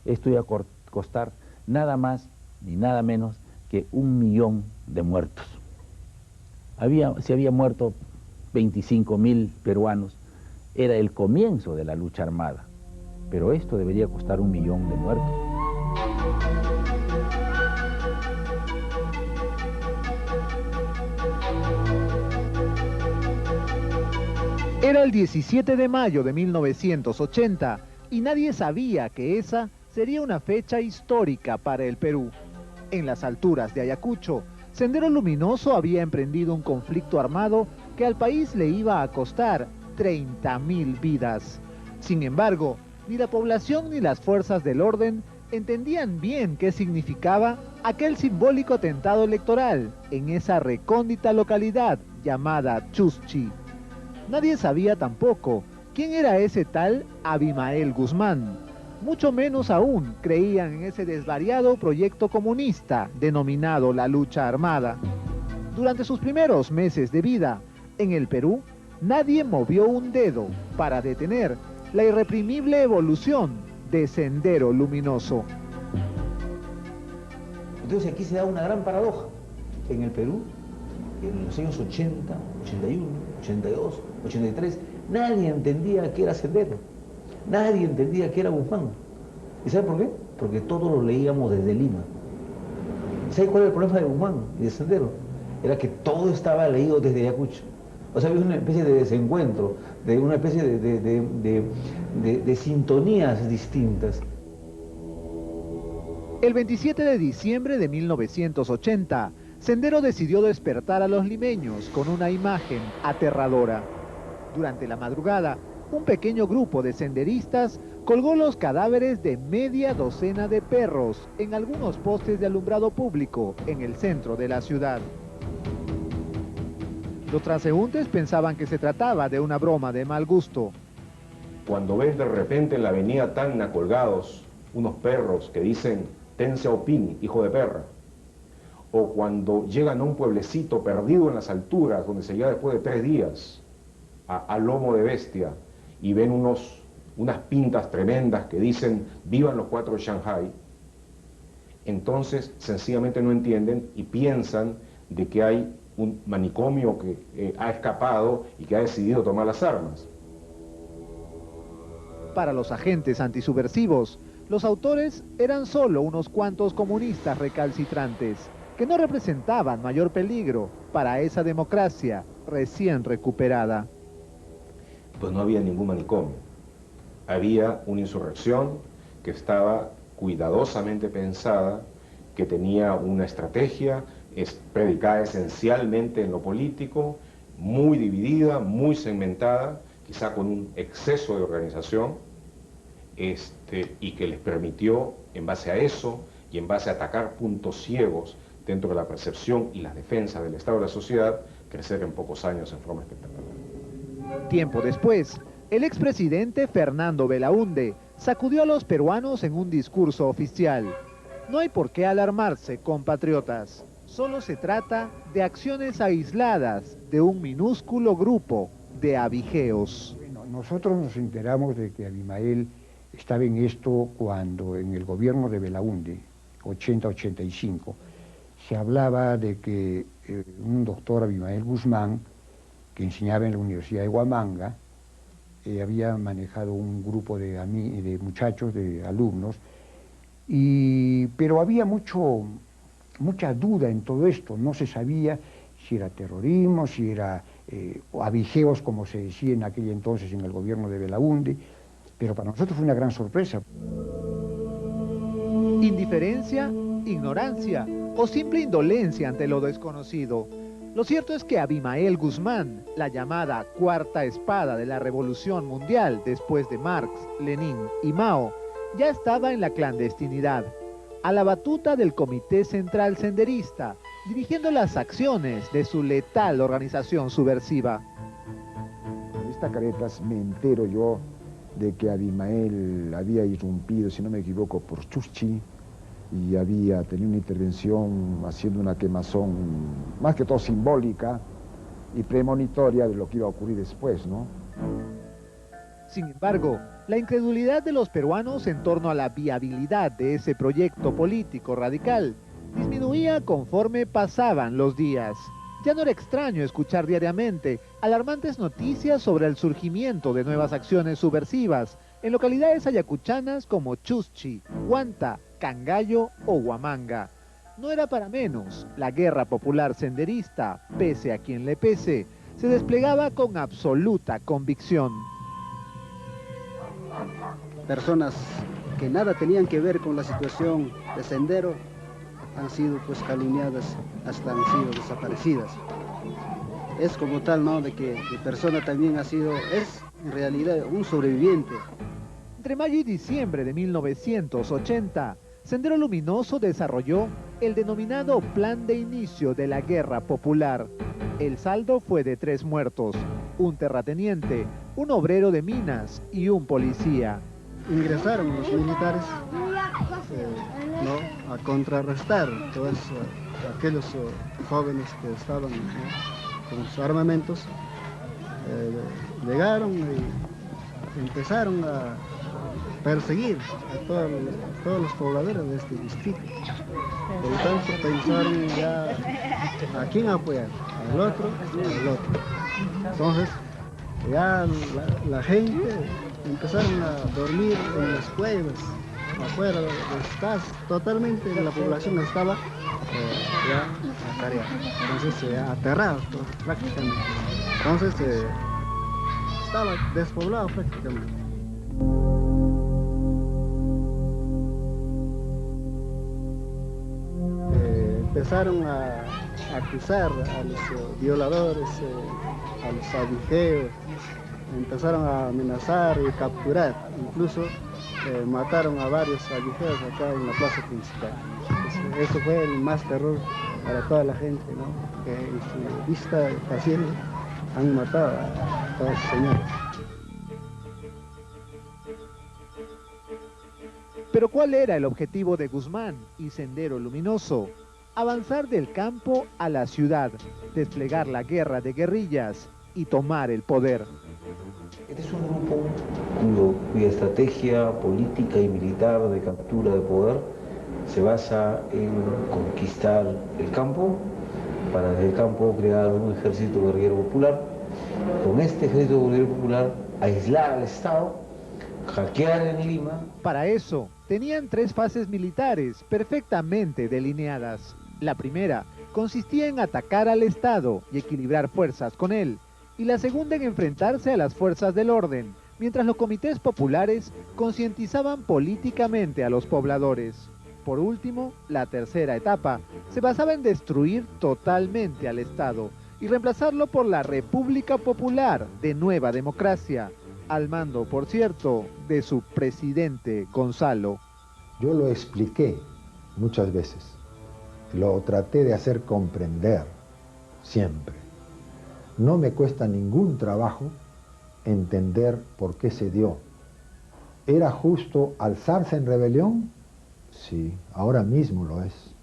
Esto iba a costar nada más ni nada menos que 1 millón de muertos. Se había muerto 25.000 peruanos, era el comienzo de la lucha armada, pero esto debería costar 1 millón de muertos. Era el 17 de mayo de 1980 y nadie sabía que esa sería una fecha histórica para el Perú. En las alturas de Ayacucho, Sendero Luminoso había emprendido un conflicto armado que al país le iba a costar 30.000 vidas. Sin embargo, ni la población ni las fuerzas del orden entendían bien qué significaba aquel simbólico atentado electoral en esa recóndita localidad llamada Chuschi. Nadie sabía tampoco quién era ese tal Abimael Guzmán. Mucho menos aún creían en ese desvariado proyecto comunista denominado la lucha armada. Durante sus primeros meses de vida en el Perú, nadie movió un dedo para detener la irreprimible evolución de Sendero Luminoso. Entonces aquí se da una gran paradoja. En el Perú, en los años 80, 81, 82, 83, nadie entendía qué era Sendero. Nadie entendía qué era Guzmán. ¿Y sabe por qué? Porque todos lo leíamos desde Lima. ¿Sabe cuál era el problema de Guzmán y de Sendero? Era que todo estaba leído desde Ayacucho. O sea, había una especie de desencuentro, de una especie de sintonías distintas. El 27 de diciembre de 1980, Sendero decidió despertar a los limeños con una imagen aterradora. Durante la madrugada, un pequeño grupo de senderistas colgó los cadáveres de media docena de perros en algunos postes de alumbrado público en el centro de la ciudad. Los transeúntes pensaban que se trataba de una broma de mal gusto. Cuando ves de repente en la avenida Tacna colgados unos perros que dicen Ten Xiaoping, hijo de perra, o cuando llegan a un pueblecito perdido en las alturas donde se llega después de 3 días a lomo de bestia y ven unas pintas tremendas que dicen vivan los 4 de Shanghái, entonces sencillamente no entienden y piensan de que hay un manicomio que ha escapado y que ha decidido tomar las armas. Para los agentes antisubversivos, los autores eran solo unos cuantos comunistas recalcitrantes que no representaban mayor peligro para esa democracia recién recuperada. Pues no había ningún manicomio. Había una insurrección que estaba cuidadosamente pensada, que tenía una estrategia predicada esencialmente en lo político, muy dividida, muy segmentada, quizá con un exceso de organización, y que les permitió, en base a eso y en base a atacar puntos ciegos dentro de la percepción y las defensas del Estado de la sociedad, crecer en pocos años en forma espectacular. Tiempo después, el expresidente Fernando Belaúnde sacudió a los peruanos en un discurso oficial. No hay por qué alarmarse, compatriotas. Solo se trata de acciones aisladas de un minúsculo grupo de abigeos. Bueno, nosotros nos enteramos de que Abimael estaba en esto cuando en el gobierno de Belaúnde, 80-85, se hablaba de que un doctor Abimael Guzmán, que enseñaba en la Universidad de Huamanga, había manejado un grupo de muchachos, de alumnos, pero había mucha duda en todo esto. No se sabía si era terrorismo, si era abigeos, como se decía en aquel entonces en el gobierno de Belaúnde, pero para nosotros fue una gran sorpresa. Indiferencia, ignorancia o simple indolencia ante lo desconocido. Lo cierto es que Abimael Guzmán, la llamada cuarta espada de la Revolución Mundial después de Marx, Lenin y Mao, ya estaba en la clandestinidad, a la batuta del Comité Central Senderista, dirigiendo las acciones de su letal organización subversiva. Con esta caretas me entero yo de que Abimael había irrumpido, si no me equivoco, por Chuschi, y había tenido una intervención haciendo una quemazón más que todo simbólica y premonitoria de lo que iba a ocurrir después, ¿no? Sin embargo, la incredulidad de los peruanos en torno a la viabilidad de ese proyecto político radical disminuía conforme pasaban los días. Ya no era extraño escuchar diariamente alarmantes noticias sobre el surgimiento de nuevas acciones subversivas en localidades ayacuchanas como Chuschi, Huanta, Cangallo o Huamanga. No era para menos, la guerra popular senderista, pese a quien le pese, se desplegaba con absoluta convicción. Personas que nada tenían que ver con la situación de Sendero han sido pues calumniadas, hasta han sido desaparecidas. Es como tal, ¿no?, de que mi persona también es en realidad un sobreviviente. Entre mayo y diciembre de 1980, Sendero Luminoso desarrolló el denominado Plan de Inicio de la Guerra Popular. El saldo fue de 3 muertos, un terrateniente, un obrero de minas y un policía. Ingresaron los militares a contrarrestar todos aquellos jóvenes que estaban con sus armamentos. Llegaron y empezaron a perseguir a todos los pobladores de este distrito. Por lo tanto, pensaron ya a quién apoyar, al otro. Entonces, ya la gente empezaron a dormir en las cuevas, afuera de las casas. Totalmente la población estaba ya atareada, entonces aterrada prácticamente. Entonces, estaba despoblado prácticamente. Empezaron a acusar a los violadores, a los abigeos, empezaron a amenazar y capturar, incluso mataron a varios abigeos acá en la plaza principal. Eso fue el más terror para toda la gente, ¿no?, que en su vista paciente han matado a todos esos señores. Pero ¿cuál era el objetivo de Guzmán y Sendero Luminoso? Avanzar del campo a la ciudad, desplegar la guerra de guerrillas y tomar el poder. Este es un grupo cuya estrategia política y militar de captura de poder se basa en conquistar el campo, para desde el campo crear un ejército guerrillero popular. Con este ejército guerrillero popular aislar al Estado, hackear en Lima. Para eso, tenían 3 fases militares perfectamente delineadas. La primera consistía en atacar al Estado y equilibrar fuerzas con él, y la segunda en enfrentarse a las fuerzas del orden, mientras los comités populares concientizaban políticamente a los pobladores. Por último, la tercera etapa se basaba en destruir totalmente al Estado y reemplazarlo por la República Popular de Nueva Democracia, al mando, por cierto, de su presidente Gonzalo. Yo lo expliqué muchas veces, lo traté de hacer comprender siempre. No me cuesta ningún trabajo entender por qué se dio. ¿Era justo alzarse en rebelión? Sí, ahora mismo lo es.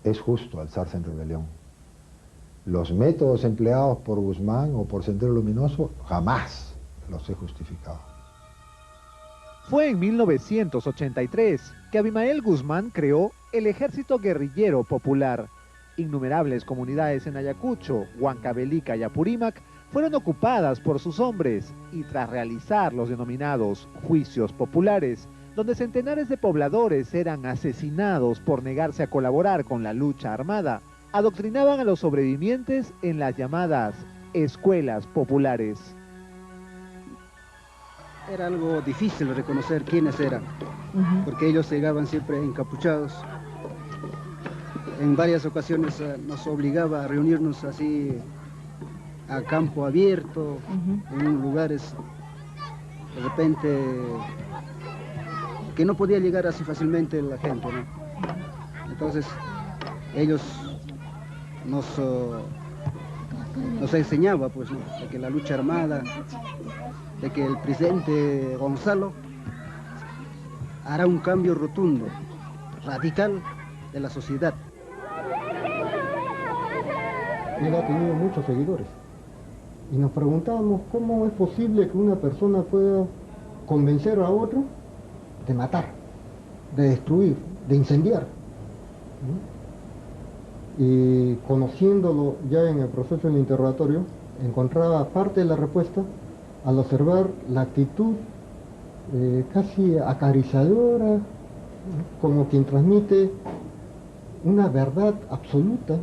Es justo alzarse en rebelión. Los métodos empleados por Guzmán o por Sendero Luminoso jamás los he justificado. Fue en 1983 que Abimael Guzmán creó el Ejército Guerrillero Popular. Innumerables comunidades en Ayacucho, Huancavelica y Apurímac fueron ocupadas por sus hombres y tras realizar los denominados juicios populares, donde centenares de pobladores eran asesinados por negarse a colaborar con la lucha armada, adoctrinaban a los sobrevivientes en las llamadas escuelas populares. Era algo difícil reconocer quiénes eran, porque ellos llegaban siempre encapuchados. En varias ocasiones nos obligaba a reunirnos así a campo abierto, en lugares de repente que no podía llegar así fácilmente la gente, ¿no? Entonces ellos nos enseñaba, pues, ¿no?, de que la lucha armada, de que el presidente Gonzalo hará un cambio rotundo, radical de la sociedad. Él ha tenido muchos seguidores. y nos preguntábamos cómo es posible que una persona pueda convencer a otro de matar, de destruir, de incendiar. Y conociéndolo ya en el proceso del interrogatorio, encontraba parte de la respuesta al observar la actitud casi acariciadora, como quien transmite una verdad absoluta,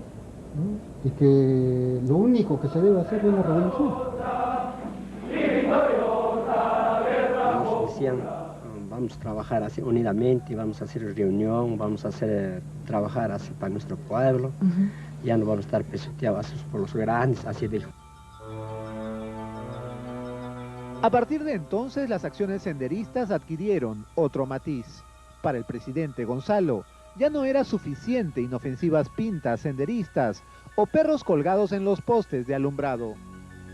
y que lo único que se debe hacer es una revolución. Nos decían, vamos a trabajar así unidamente, vamos a hacer reunión, vamos a trabajar así para nuestro pueblo, ya no vamos a estar pisoteados por los grandes, así dijo. A partir de entonces, las acciones senderistas adquirieron otro matiz. Para el presidente Gonzalo, ya no era suficiente inofensivas pintas senderistas o perros colgados en los postes de alumbrado.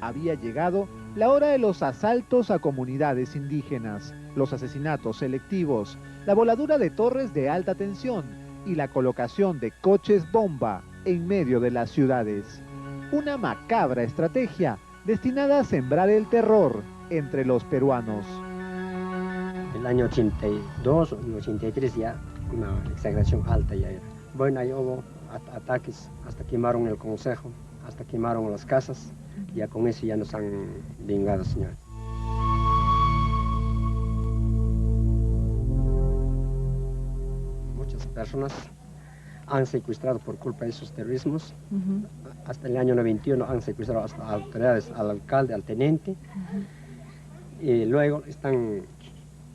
Había llegado la hora de los asaltos a comunidades indígenas, los asesinatos selectivos, la voladura de torres de alta tensión y la colocación de coches bomba en medio de las ciudades. Una macabra estrategia destinada a sembrar el terror entre los peruanos. El año 82, el 83 ya una exageración alta ya era. Bueno, ahí hubo ataques, hasta quemaron el consejo, hasta quemaron las casas, ya con eso ya nos han vengado, señor. Muchas personas han secuestrado por culpa de esos terrorismos. Hasta el año 91 han secuestrado hasta autoridades, al alcalde, al teniente. Y luego están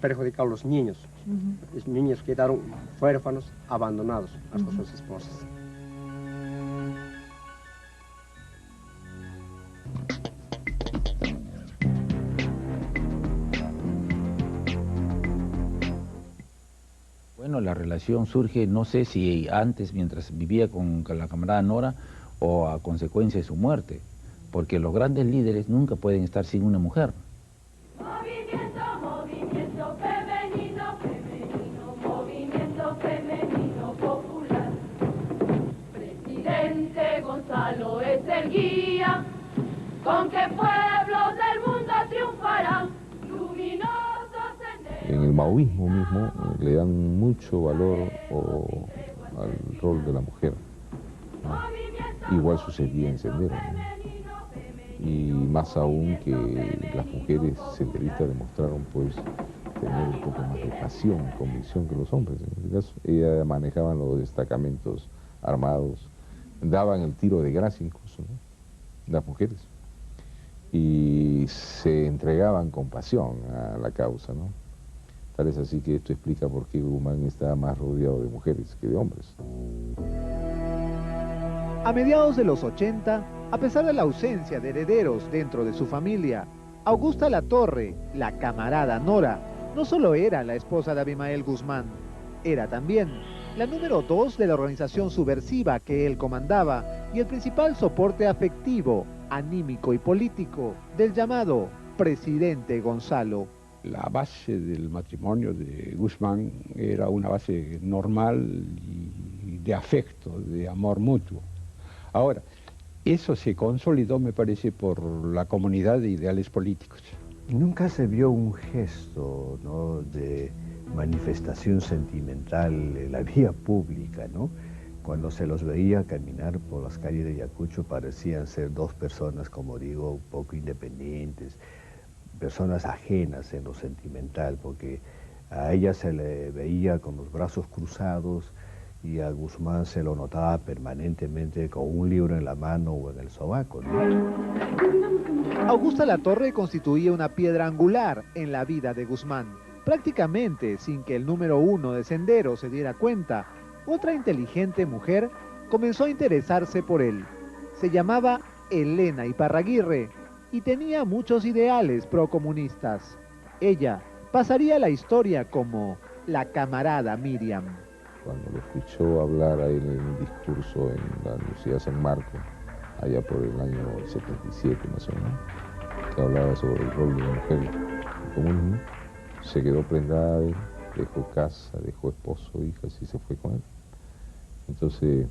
perjudicados los niños. Los niños quedaron huérfanos, abandonados hasta sus esposas. Bueno, la relación surge, no sé si antes, mientras vivía con la camarada Nora, o a consecuencia de su muerte, porque los grandes líderes nunca pueden estar sin una mujer. Movimiento femenino, femenino, movimiento femenino popular. Presidente Gonzalo es el guía, con que pueblos del mundo triunfarán, luminosos senderos. En el maoísmo mismo le dan mucho valor al rol de la mujer, ¿no? Igual sucedía en Sendero, ¿no? Y más aún que las mujeres senderistas demostraron pues tener un poco más de pasión, convicción que los hombres. En este caso, ellas manejaban los destacamentos armados, daban el tiro de gracia incluso, ¿no? Las mujeres, y se entregaban con pasión a la causa, ¿no? Tal es así que esto explica por qué Guzmán está más rodeado de mujeres que de hombres. A mediados de los 80, a pesar de la ausencia de herederos dentro de su familia, Augusta Latorre, la camarada Nora, no solo era la esposa de Abimael Guzmán, era también la número 2 de la organización subversiva que él comandaba y el principal soporte afectivo, anímico y político del llamado Presidente Gonzalo. La base del matrimonio de Guzmán era una base normal y de afecto, de amor mutuo. Ahora, eso se consolidó, me parece, por la comunidad de ideales políticos. Nunca se vio un gesto, ¿no?, de manifestación sentimental en la vía pública, ¿no? Cuando se los veía caminar por las calles de Ayacucho parecían ser dos personas, como digo, un poco independientes, personas ajenas en lo sentimental, porque a ella se le veía con los brazos cruzados y a Guzmán se lo notaba permanentemente con un libro en la mano o en el sobaco, ¿no? Augusta Latorre constituía una piedra angular en la vida de Guzmán. Prácticamente sin que el número 1 de Sendero se diera cuenta, otra inteligente mujer comenzó a interesarse por él. Se llamaba Elena Iparraguirre y tenía muchos ideales procomunistas. Ella pasaría a la historia como la camarada Miriam. Cuando lo escuchó hablar a él en un discurso en la Universidad de San Marcos, allá por el año 77 más o menos, que hablaba sobre el rol de la mujer en el comunismo, se quedó prendada de él, dejó casa, dejó esposo, hijas y se fue con él. Entonces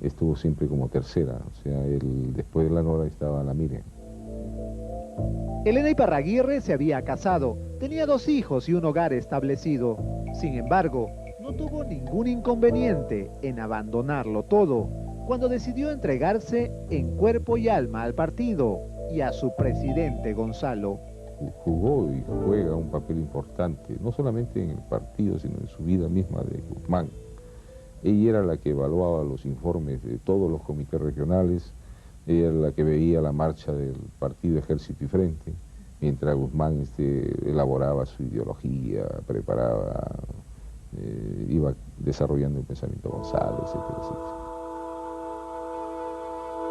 estuvo siempre como tercera, o sea, él, después de la Nora estaba la Miriam. Elena Iparraguirre se había casado, tenía 2 hijos y un hogar establecido. Sin embargo, no tuvo ningún inconveniente en abandonarlo todo cuando decidió entregarse en cuerpo y alma al partido y a su presidente Gonzalo. Jugó y juega un papel importante, no solamente en el partido, sino en su vida misma de Guzmán. Ella era la que evaluaba los informes de todos los comités regionales, ella era la que veía la marcha del partido Ejército y Frente, mientras Guzmán elaboraba su ideología, preparaba, iba desarrollando el pensamiento Gonzalo, etcétera, etcétera.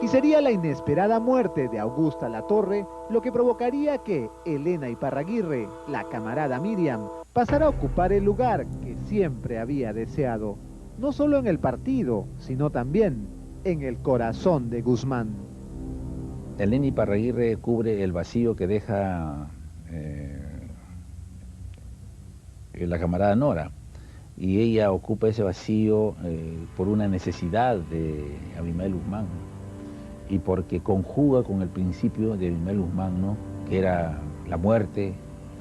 Y sería la inesperada muerte de Augusta Latorre lo que provocaría que Elena Iparraguirre, la camarada Miriam, pasara a ocupar el lugar que siempre había deseado, no solo en el partido, sino también en el corazón de Guzmán. Elena Iparraguirre cubre el vacío que deja la camarada Nora, y ella ocupa ese vacío por una necesidad de Abimael Guzmán, y porque conjuga con el principio de Abimael Guzmán, ¿no?, que era la muerte,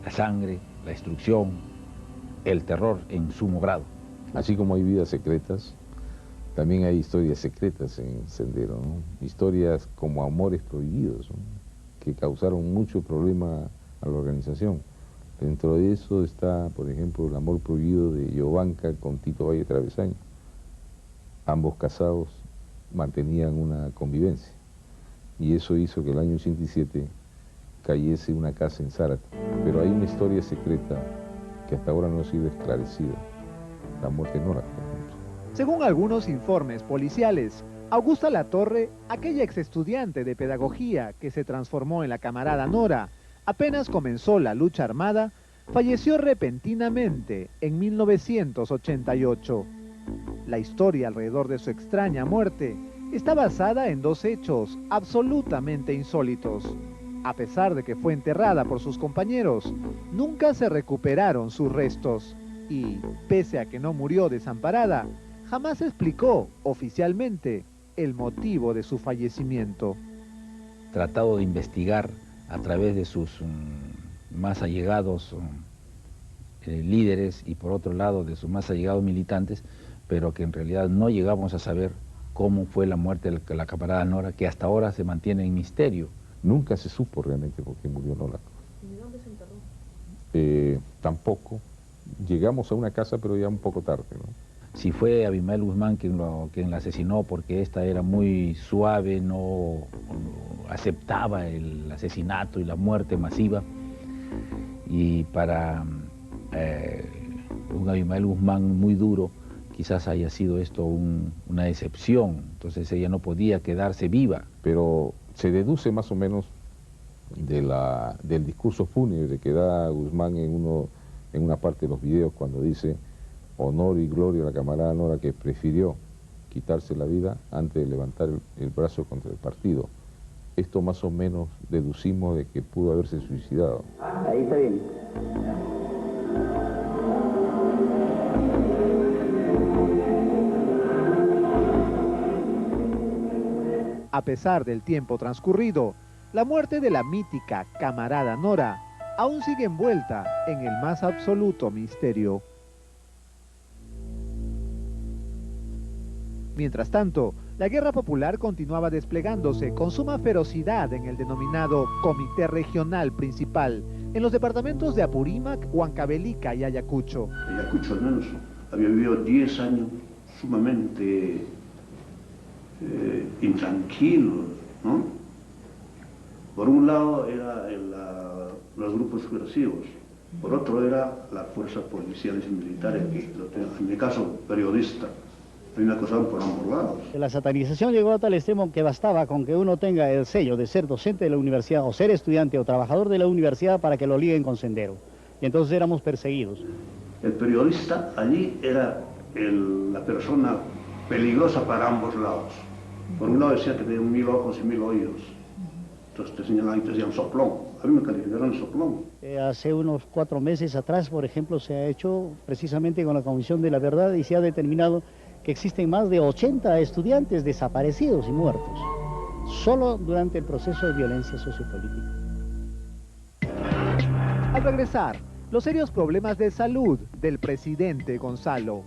la sangre, la destrucción, el terror en sumo grado. Así como hay vidas secretas, también hay historias secretas en Sendero, ¿no? Historias como amores prohibidos, ¿no?, que causaron mucho problema a la organización. Dentro de eso está, por ejemplo, el amor prohibido de Yovanca con Tito Valle Travesaño. Ambos casados mantenían una convivencia, y eso hizo que el año 87 cayese una casa en Zárate. Pero hay una historia secreta que hasta ahora no ha sido esclarecida, la muerte de Nora, por ejemplo. Según algunos informes policiales, Augusta Latorre, aquella exestudiante de pedagogía que se transformó en la camarada Nora, apenas comenzó la lucha armada, falleció repentinamente en 1988. La historia alrededor de su extraña muerte está basada en 2 hechos absolutamente insólitos. A pesar de que fue enterrada por sus compañeros, nunca se recuperaron sus restos y, pese a que no murió desamparada, jamás explicó oficialmente el motivo de su fallecimiento. Tratado de investigar a través de sus más allegados líderes y por otro lado de sus más allegados militantes, pero que en realidad no llegamos a saber cómo fue la muerte de la camarada Nora, que hasta ahora se mantiene en misterio. Nunca se supo realmente por qué murió Nora. ¿Y de dónde se enterró? Tampoco. Llegamos a una casa, pero ya un poco tarde, ¿no? Si fue Abimael Guzmán quien la asesinó porque esta era muy suave, no aceptaba el asesinato y la muerte masiva, y para un Abimael Guzmán muy duro, quizás haya sido esto una decepción, entonces ella no podía quedarse viva. Pero se deduce más o menos del discurso fúnebre que da Guzmán en una parte de los videos, cuando dice: honor y gloria a la camarada Nora, que prefirió quitarse la vida antes de levantar el brazo contra el partido. Esto más o menos deducimos de que pudo haberse suicidado. Ahí está bien. A pesar del tiempo transcurrido, la muerte de la mítica camarada Nora aún sigue envuelta en el más absoluto misterio. Mientras tanto, la guerra popular continuaba desplegándose con suma ferocidad en el denominado Comité Regional Principal, en los departamentos de Apurímac, Huancavelica y Ayacucho. Ayacucho al menos había vivido 10 años sumamente intranquilos, ¿no? Por un lado era los grupos subversivos, por otro era las fuerzas policiales y militares, en mi caso periodista. A mí me acusaban por ambos lados. La satanización llegó a tal extremo que bastaba con que uno tenga el sello de ser docente de la universidad, o ser estudiante o trabajador de la universidad, para que lo liguen con Sendero. Y entonces éramos perseguidos. El periodista allí era la persona peligrosa para ambos lados. Por un lado decía que tenía 1000 ojos y 1000 oídos. Entonces te señalaban y te decían soplón. A mí me calificaron de soplón. Hace unos 4 meses atrás, por ejemplo, se ha hecho precisamente con la Comisión de la Verdad y se ha determinado que existen más de 80 estudiantes desaparecidos y muertos, solo durante el proceso de violencia sociopolítica. Al regresar, los serios problemas de salud del presidente Gonzalo.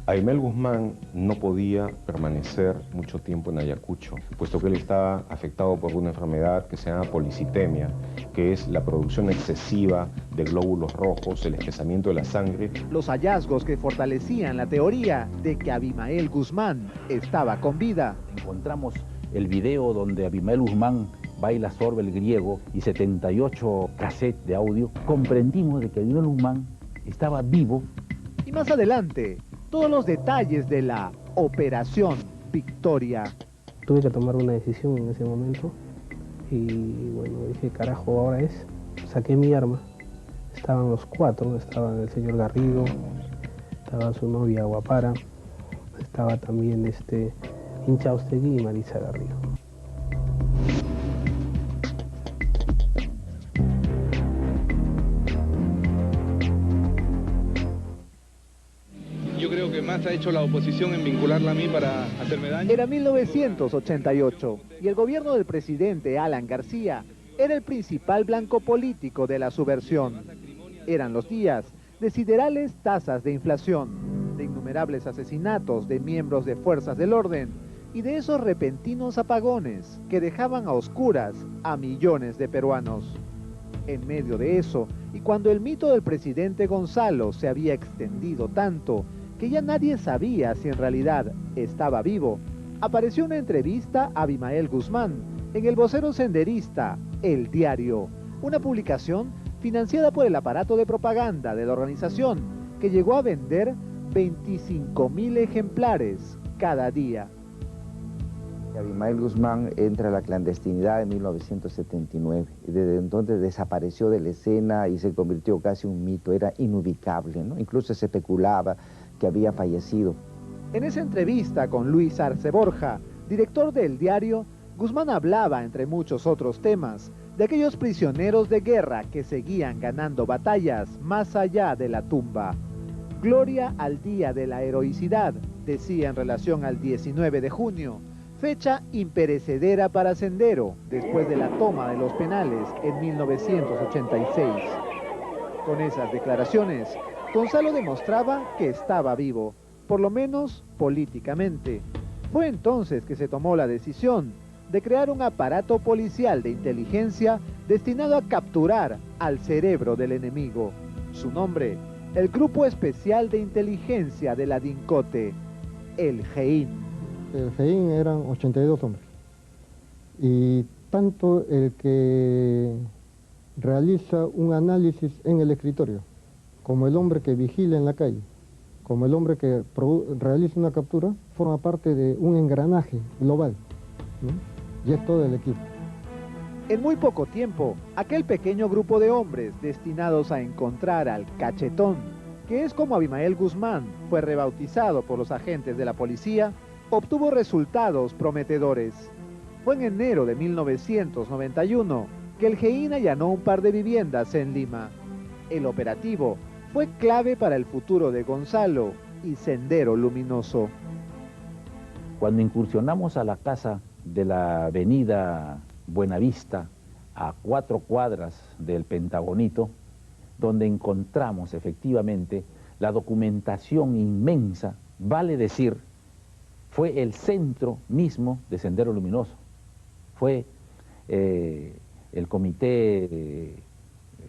Abimael Guzmán no podía permanecer mucho tiempo en Ayacucho, puesto que él estaba afectado por una enfermedad que se llama policitemia, que es la producción excesiva de glóbulos rojos, el espesamiento de la sangre. Los hallazgos que fortalecían la teoría de que Abimael Guzmán estaba con vida. Encontramos el video donde Abimael Guzmán baila sorbe el griego y 78 cassettes de audio. Comprendimos de que Abimael Guzmán estaba vivo. Y más adelante, todos los detalles de la Operación Victoria. Tuve que tomar una decisión en ese momento y bueno, dije, carajo, ahora es. Saqué mi arma, estaban los cuatro, estaba el señor Garrido, estaba su novia Guapara, estaba también Inchaustegui y Marisa Garrido. Yo creo que más ha hecho la oposición en vincularla a mí para hacerme daño. Era 1988 y el gobierno del presidente Alan García era el principal blanco político de la subversión. Eran los días de siderales tasas de inflación, de innumerables asesinatos de miembros de fuerzas del orden y de esos repentinos apagones que dejaban a oscuras a millones de peruanos. En medio de eso, y cuando el mito del presidente Gonzalo se había extendido tanto que ya nadie sabía si en realidad estaba vivo, apareció una entrevista a Abimael Guzmán en el vocero senderista El Diario, una publicación financiada por el aparato de propaganda de la organización, que llegó a vender 25.000 ejemplares cada día. Abimael Guzmán entra a la clandestinidad en 1979 y desde entonces desapareció de la escena y se convirtió casi en un mito, era inubicable, ¿no? Incluso se especulaba que había fallecido. En esa entrevista con Luis Arce Borja, director del Diario, Guzmán hablaba, entre muchos otros temas, de aquellos prisioneros de guerra que seguían ganando batallas más allá de la tumba. Gloria al día de la heroicidad, decía en relación al 19 de junio, fecha imperecedera para Sendero, después de la toma de los penales en 1986. Con esas declaraciones, Gonzalo demostraba que estaba vivo, por lo menos políticamente. Fue entonces que se tomó la decisión de crear un aparato policial de inteligencia destinado a capturar al cerebro del enemigo. Su nombre, el Grupo Especial de Inteligencia de la DINCOTE, el GEIN. El GEIN eran 82 hombres, y tanto el que realiza un análisis en el escritorio, como el hombre que vigila en la calle, como el hombre que realiza una captura, forma parte de un engranaje global, ¿no? Y es todo el equipo. En muy poco tiempo, aquel pequeño grupo de hombres destinados a encontrar al cachetón, que es como Abimael Guzmán fue rebautizado por los agentes de la policía, obtuvo resultados prometedores. Fue en enero de 1991 que el GEIN allanó un par de viviendas en Lima. El operativo fue clave para el futuro de Gonzalo y Sendero Luminoso. Cuando incursionamos a la casa de la avenida Buenavista, a 4 cuadras del Pentagonito, donde encontramos efectivamente la documentación inmensa, vale decir, fue el centro mismo de Sendero Luminoso. Fue el comité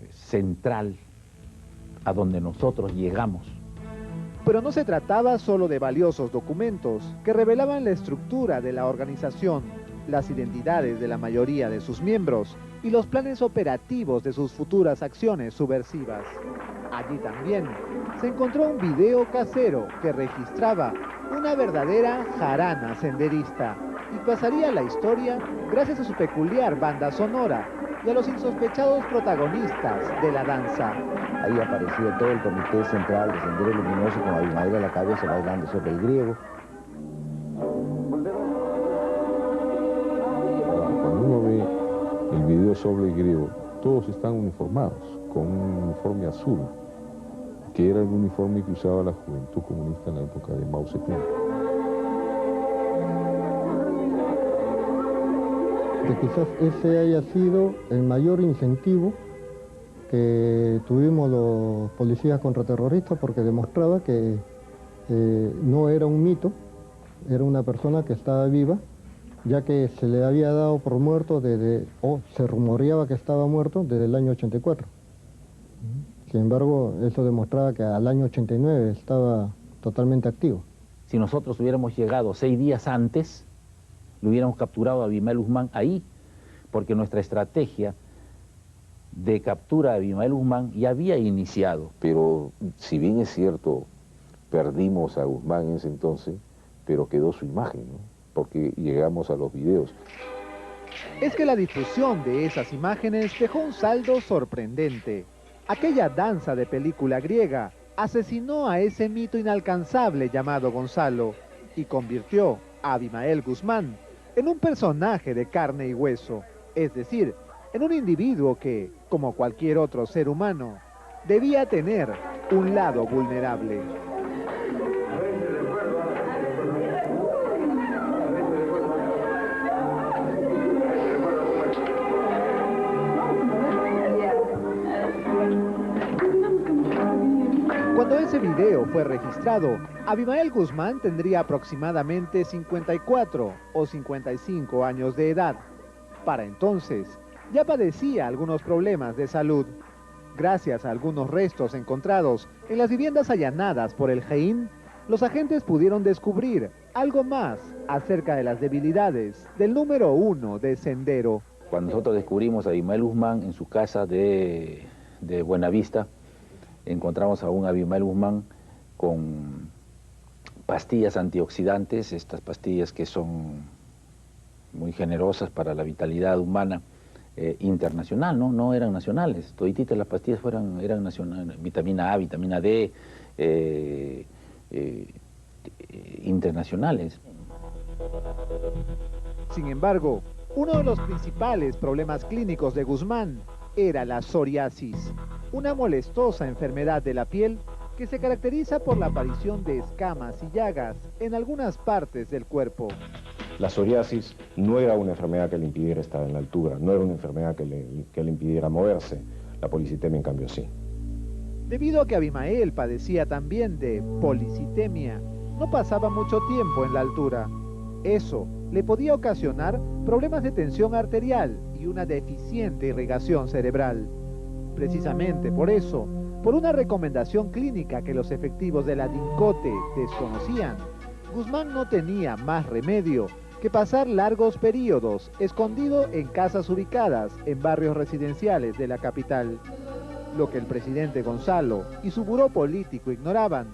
central a donde nosotros llegamos. Pero no se trataba solo de valiosos documentos que revelaban la estructura de la organización, las identidades de la mayoría de sus miembros y los planes operativos de sus futuras acciones subversivas. Allí también se encontró un video casero que registraba una verdadera jarana senderista y pasaría a la historia gracias a su peculiar banda sonora y a los insospechados protagonistas de la danza. Ahí apareció todo el comité central de Sendero Luminoso con Abimael a la cabeza bailando sobre el griego. Cuando uno ve el video sobre el griego, todos están uniformados con un uniforme azul, que era el uniforme que usaba la juventud comunista en la época de Mao Zedong. Que quizás ese haya sido el mayor incentivo que tuvimos los policías contraterroristas, porque demostraba que no era un mito, era una persona que estaba viva, ya que se le había dado por muerto se rumoreaba que estaba muerto desde el año 84. Sin embargo, eso demostraba que al año 89 estaba totalmente activo. Si nosotros hubiéramos llegado 6 días antes, lo hubiéramos capturado a Abimael Guzmán ahí, porque nuestra estrategia de captura de Abimael Guzmán ya había iniciado. Pero si bien es cierto, perdimos a Guzmán en ese entonces, pero quedó su imagen, ¿no? Porque llegamos a los videos. Es que la difusión de esas imágenes dejó un saldo sorprendente. Aquella danza de película griega asesinó a ese mito inalcanzable llamado Gonzalo y convirtió a Abimael Guzmán en un personaje de carne y hueso, es decir, en un individuo que, como cualquier otro ser humano, debía tener un lado vulnerable. Cuando ese video fue registrado, Abimael Guzmán tendría aproximadamente 54 o 55 años de edad. Para entonces, ya padecía algunos problemas de salud. Gracias a algunos restos encontrados en las viviendas allanadas por el GEIN, los agentes pudieron descubrir algo más acerca de las debilidades del número 1 de Sendero. Cuando nosotros descubrimos a Abimael Guzmán en su casa de Buenavista, encontramos a un Abimael Guzmán con pastillas antioxidantes, estas pastillas que son muy generosas para la vitalidad humana internacional, no eran nacionales, todititas las pastillas eran nacionales, vitamina A, vitamina D, internacionales. Sin embargo, uno de los principales problemas clínicos de Guzmán era la psoriasis, una molestosa enfermedad de la piel que se caracteriza por la aparición de escamas y llagas en algunas partes del cuerpo. La psoriasis no era una enfermedad que le impidiera estar en la altura, no era una enfermedad que le impidiera moverse. La policitemia, en cambio, sí. Debido a que Abimael padecía también de policitemia, no pasaba mucho tiempo en la altura. Eso le podía ocasionar problemas de tensión arterial y una deficiente irrigación cerebral. Precisamente por eso, por una recomendación clínica que los efectivos de la DINCOTE desconocían, Guzmán no tenía más remedio que pasar largos periodos escondido en casas ubicadas en barrios residenciales de la capital. Lo que el presidente Gonzalo y su buró político ignoraban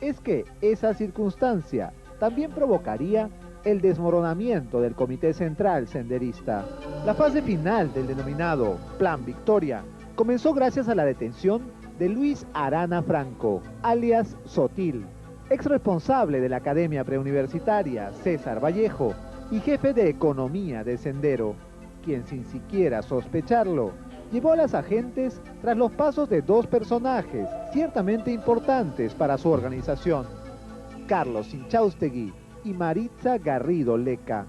es que esa circunstancia también provocaría el desmoronamiento del Comité Central Senderista. La fase final del denominado Plan Victoria comenzó gracias a la detención de Luis Arana Franco, alias Sotil, ex responsable de la Academia Preuniversitaria César Vallejo y jefe de Economía de Sendero, quien sin siquiera sospecharlo, llevó a las agentes tras los pasos de dos personajes ciertamente importantes para su organización, Carlos Inchaustegui y Maritza Garrido Leca.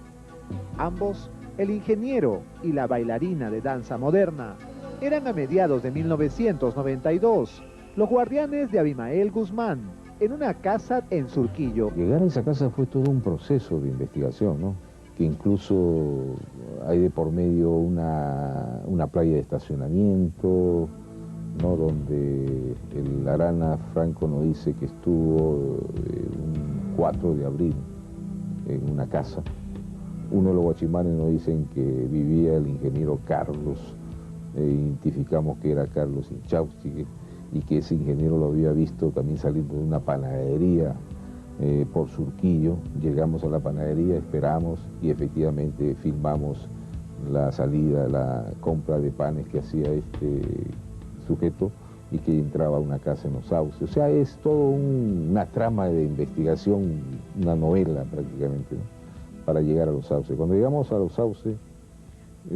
Ambos, el ingeniero y la bailarina de danza moderna, eran a mediados de 1992 los guardianes de Abimael Guzmán en una casa en Surquillo. Llegar a esa casa fue todo un proceso de investigación, ¿no? Que incluso hay de por medio una playa de estacionamiento, ¿no? Donde el Arana Franco nos dice que estuvo un 4 de abril en una casa. Uno de los guachimanes nos dicen que vivía el ingeniero Carlos, identificamos que era Carlos Inchaustegui y que ese ingeniero lo había visto también saliendo de una panadería por Surquillo. Llegamos a la panadería, esperamos y efectivamente filmamos la salida, la compra de panes que hacía este sujeto y que entraba a una casa en los Sauces. O sea, es todo una trama de investigación, una novela prácticamente, ¿no? Para llegar a los Sauces. Cuando llegamos a los Sauces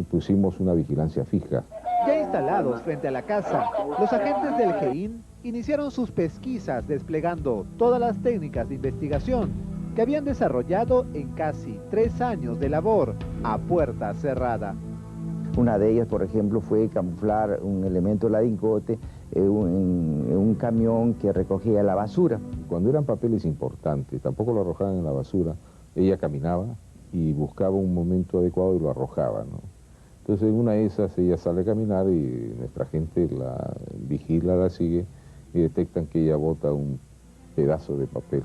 pusimos una vigilancia fija. Ya instalados frente a la casa, los agentes del GEIN iniciaron sus pesquisas desplegando todas las técnicas de investigación que habían desarrollado en casi 3 años de labor a puerta cerrada. Una de ellas, por ejemplo, fue camuflar un elemento de la DINCOTE en un camión que recogía la basura. Cuando eran papeles importantes, tampoco lo arrojaban en la basura, ella caminaba y buscaba un momento adecuado y lo arrojaba, ¿no? Entonces en una de esas ella sale a caminar y nuestra gente la vigila, la sigue y detectan que ella bota un pedazo de papel,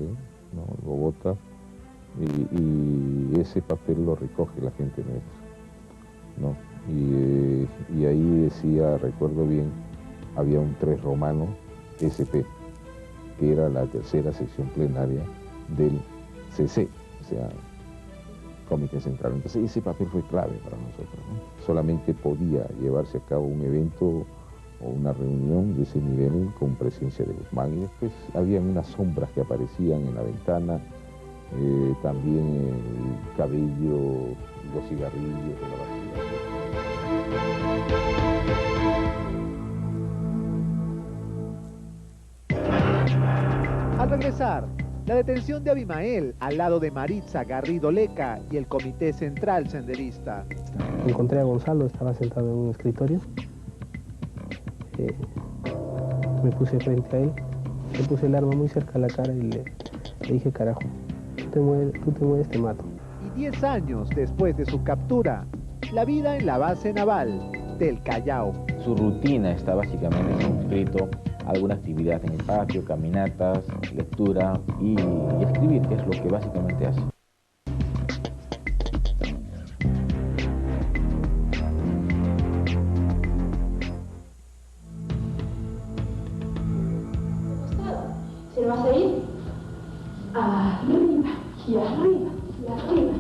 ¿no? Lo bota y ese papel lo recoge la gente nuestra, ¿no? Y ahí decía, recuerdo bien, había un 3 romano SP, que era la tercera sección plenaria del CC, o sea, Comité Central. Entonces ese papel fue clave para nosotros, ¿no? Solamente podía llevarse a cabo un evento o una reunión de ese nivel con presencia de Guzmán, y después habían unas sombras que aparecían en la ventana, también el cabello, los cigarrillos de la basura. Al regresar, la detención de Abimael al lado de Maritza Garrido Leca y el Comité Central Senderista. Encontré a Gonzalo, estaba sentado en un escritorio. Me puse frente a él, le puse el arma muy cerca a la cara y le dije, carajo, tú te mueves, te mato. Y 10 años después de su captura, la vida en la base naval del Callao. Su rutina está básicamente circunscrito a alguna actividad en el patio, caminatas, lectura y escribir, que es lo que básicamente hace. Se va a ir arriba y arriba y arriba,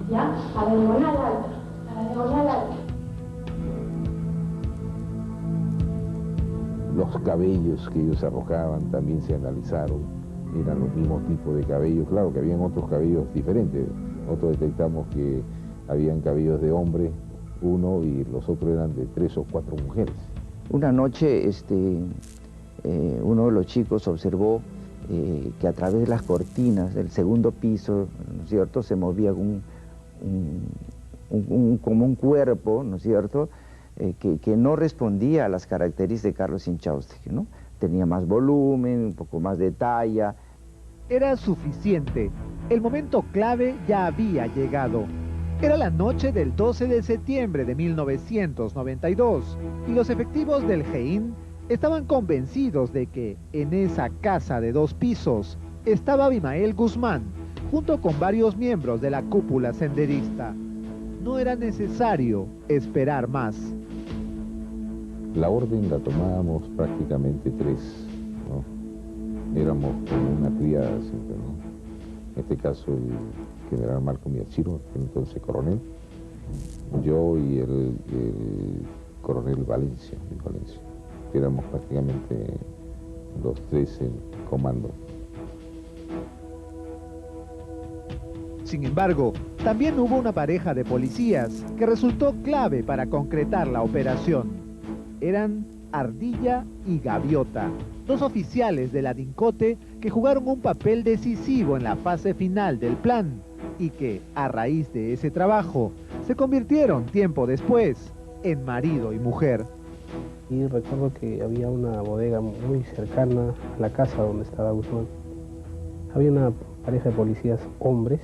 ¿ya? A la diagonal alta, a la diagonal alta. Los cabellos que ellos arrojaban también se analizaron, eran los mismos tipos de cabellos, claro que habían otros cabellos diferentes. Nosotros detectamos que habían cabellos de hombre, uno, y los otros eran de 3 o 4 mujeres. Una noche uno de los chicos observó que a través de las cortinas del segundo piso, ¿no es cierto?, se movía como un cuerpo, ¿no es cierto?, que no respondía a las características de Carlos Inchaustegui, ¿no? Tenía más volumen, un poco más de talla. Era suficiente. El momento clave ya había llegado. Era la noche del 12 de septiembre de 1992 y los efectivos del GEIN estaban convencidos de que en esa casa de 2 pisos estaba Abimael Guzmán, junto con varios miembros de la cúpula senderista. No era necesario esperar más. La orden la tomábamos prácticamente 3, ¿no? Éramos como una criada siempre, ¿no? En este caso el general Marco Miyashiro, entonces coronel, yo y el coronel Valencia, que éramos prácticamente los 3 en comando. Sin embargo, también hubo una pareja de policías que resultó clave para concretar la operación. Eran Ardilla y Gaviota, 2 oficiales de la DINCOTE que jugaron un papel decisivo en la fase final del plan y que, a raíz de ese trabajo, se convirtieron tiempo después en marido y mujer. Y recuerdo que había una bodega muy cercana a la casa donde estaba Guzmán. Había una pareja de policías hombres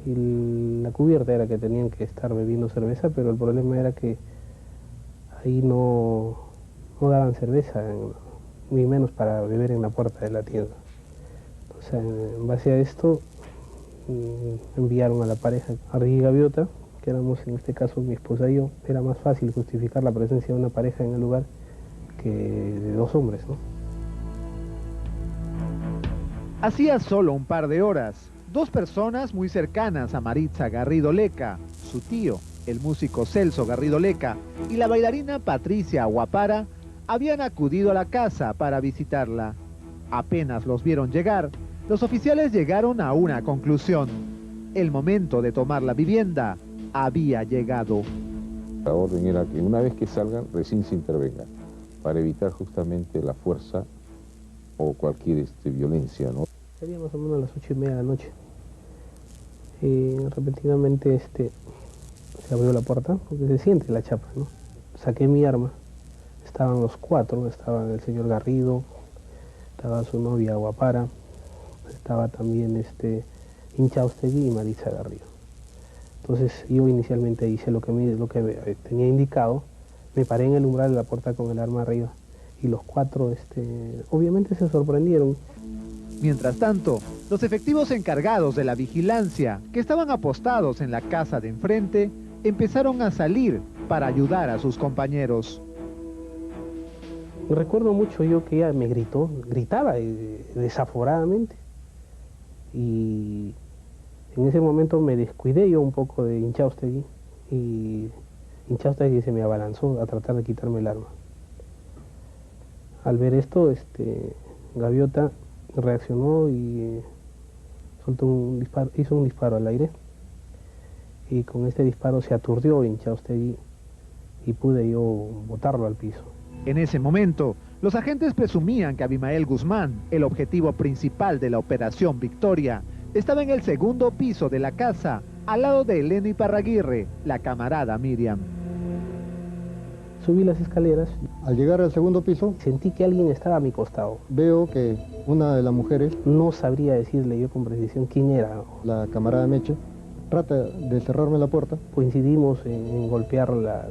y la cubierta era que tenían que estar bebiendo cerveza, pero el problema era que ahí no daban cerveza, ni menos para beber en la puerta de la tienda. O sea, en base a esto enviaron a la pareja Ardilla y Gaviota, que éramos en este caso mi esposa y yo. Era más fácil justificar la presencia de una pareja en el lugar que de 2 hombres, ¿no? Hacía solo un par de horas, 2 personas muy cercanas a Maritza Garrido Leca, su tío, el músico Celso Garrido Leca, y la bailarina Patricia Guapara, habían acudido a la casa para visitarla. Apenas los vieron llegar, los oficiales llegaron a una conclusión. El momento de tomar la vivienda había llegado. La orden era que una vez que salgan, recién se intervenga, para evitar justamente la fuerza o cualquier violencia, ¿no? Sería más o menos a las 8:30 de la noche. Y repentinamente Se abrió la puerta, porque se siente la chapa, ¿no? Saqué mi arma, estaban los 4, estaba el señor Garrido, estaba su novia Guapara, estaba también Inchaustegui y Marisa Garrido. Entonces yo inicialmente hice lo que me tenía indicado, me paré en el umbral de la puerta con el arma arriba y los 4 obviamente se sorprendieron. Mientras tanto, los efectivos encargados de la vigilancia, que estaban apostados en la casa de enfrente, empezaron a salir para ayudar a sus compañeros. Recuerdo mucho yo que ella me gritaba desaforadamente. Y en ese momento me descuidé yo un poco de Inchaustegui y Inchaustegui se me abalanzó a tratar de quitarme el arma. Al ver esto, Gaviota reaccionó y hizo un disparo al aire, y con este disparo se aturdió Inchaustegui y pude yo botarlo al piso. En ese momento, los agentes presumían que Abimael Guzmán, el objetivo principal de la Operación Victoria, estaba en el segundo piso de la casa, al lado de Elena Iparraguirre, la camarada Miriam. Subí las escaleras. Al llegar al segundo piso, sentí que alguien estaba a mi costado. Veo que una de las mujeres, no sabría decirle yo con precisión quién era, la camarada Meche, trata de cerrarme la puerta. Coincidimos en golpear la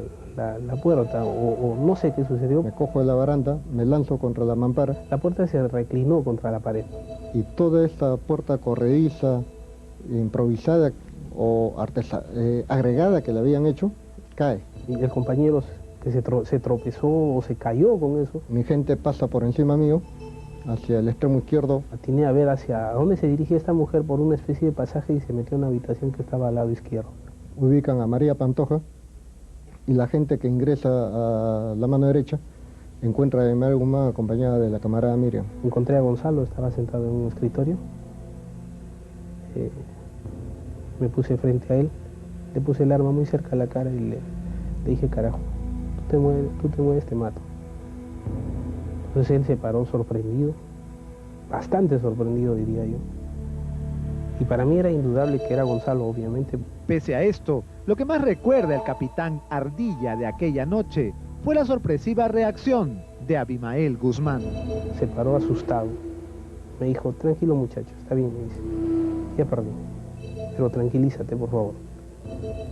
puerta, o no sé qué sucedió. Me cojo de la baranda, me lanzo contra la mampara. La puerta se reclinó contra la pared. Y toda esta puerta corrediza, improvisada o agregada que le habían hecho, cae. Y el compañero que se tropezó o se cayó con eso. Mi gente pasa por encima mío, hacia el extremo izquierdo. Atiné a ver hacia dónde se dirigía esta mujer por una especie de pasaje y se metió en una habitación que estaba al lado izquierdo. Ubican a María Pantoja y la gente que ingresa a la mano derecha encuentra a Abimael Guzmán acompañada de la camarada Miriam. Encontré a Gonzalo, estaba sentado en un escritorio. Me puse frente a él, le puse el arma muy cerca a la cara y le dije, carajo, tú te mueves, te mato. Entonces él se paró sorprendido, bastante sorprendido diría yo. Y para mí era indudable que era Gonzalo, obviamente. Pese a esto, lo que más recuerda el capitán Ardilla de aquella noche fue la sorpresiva reacción de Abimael Guzmán. Se paró asustado. Me dijo, tranquilo muchacho, está bien, me dice. Ya perdí, pero tranquilízate, por favor.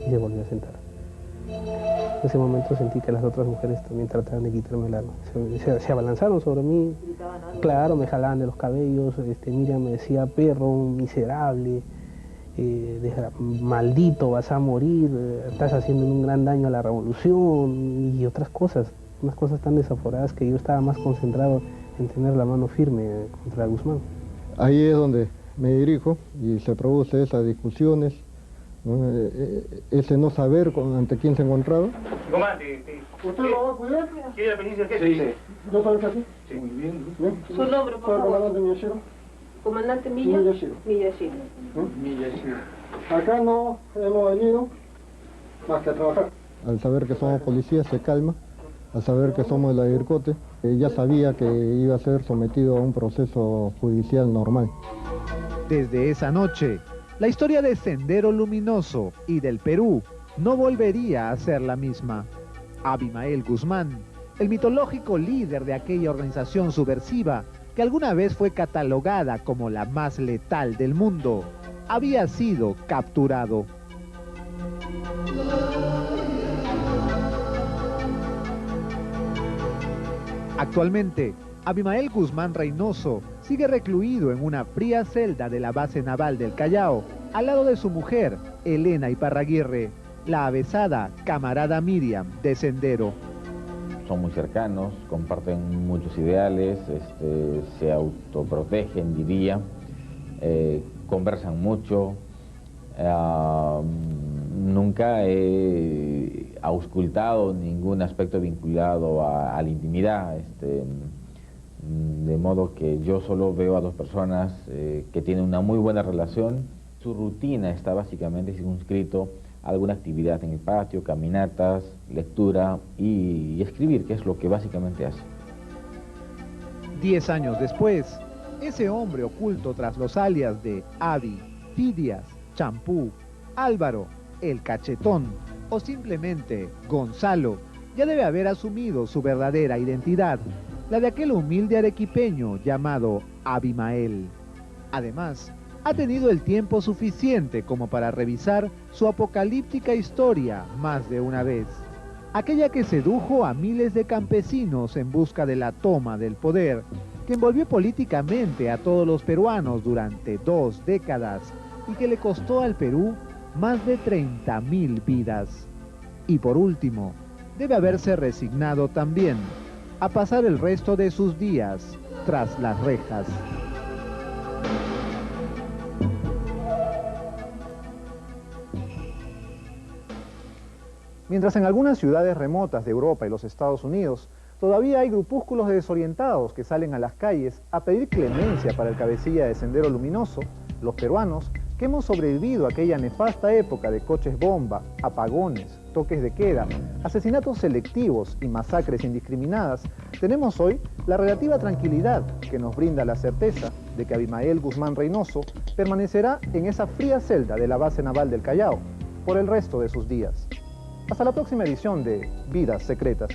Y se volvió a sentar. En ese momento sentí que las otras mujeres también trataban de quitarme el arma. Se abalanzaron sobre mí. Claro, me jalaban de los cabellos. Miriam me decía, perro, miserable, maldito, vas a morir, estás haciendo un gran daño a la revolución y otras cosas. Unas cosas tan desaforadas que yo estaba más concentrado en tener la mano firme contra Guzmán. Ahí es donde me dirijo y se produce esas discusiones. Ese no saber ante quién se encontraba. Comandante, ¿usted lo va a cuidar? ¿Quiere la pericia que sí? ¿Yo también aquí? Sí. Muy bien. Su nombre, por favor. Comandante Miyashiro. Comandante Milla. Miyashiro. Miyashiro. Acá no hemos venido más que a trabajar. Al saber que somos policías se calma, al saber que somos de la DIRCOTE, ya sabía que iba a ser sometido a un proceso judicial normal. Desde esa noche, la historia de Sendero Luminoso y del Perú no volvería a ser la misma. Abimael Guzmán, el mitológico líder de aquella organización subversiva que alguna vez fue catalogada como la más letal del mundo, había sido capturado. Actualmente, Abimael Guzmán Reynoso sigue recluido en una fría celda de la base naval del Callao, al lado de su mujer, Elena Iparraguirre, la avesada camarada Miriam de Sendero. Son muy cercanos, comparten muchos ideales, se autoprotegen, diría, conversan mucho. Nunca he auscultado ningún aspecto vinculado a la intimidad, de modo que yo solo veo a dos personas que tienen una muy buena relación. Su rutina está básicamente circunscrito a alguna actividad en el patio, caminatas, lectura y escribir, que es lo que básicamente hace. 10 años después, ese hombre oculto tras los alias de Abi, Fidias, Champú, Álvaro, El Cachetón, o simplemente Gonzalo, ya debe haber asumido su verdadera identidad, la de aquel humilde arequipeño llamado Abimael. Además, ha tenido el tiempo suficiente como para revisar su apocalíptica historia más de una vez. Aquella que sedujo a miles de campesinos en busca de la toma del poder, que envolvió políticamente a todos los peruanos durante 2 décadas y que le costó al Perú más de 30.000 vidas. Y por último, debe haberse resignado también a pasar el resto de sus días tras las rejas. Mientras en algunas ciudades remotas de Europa y los Estados Unidos, todavía hay grupúsculos de desorientados que salen a las calles a pedir clemencia para el cabecilla de Sendero Luminoso, los peruanos, que hemos sobrevivido a aquella nefasta época de coches bomba, apagones, toques de queda, asesinatos selectivos y masacres indiscriminadas, tenemos hoy la relativa tranquilidad que nos brinda la certeza de que Abimael Guzmán Reynoso permanecerá en esa fría celda de la base naval del Callao por el resto de sus días. Hasta la próxima edición de Vidas Secretas.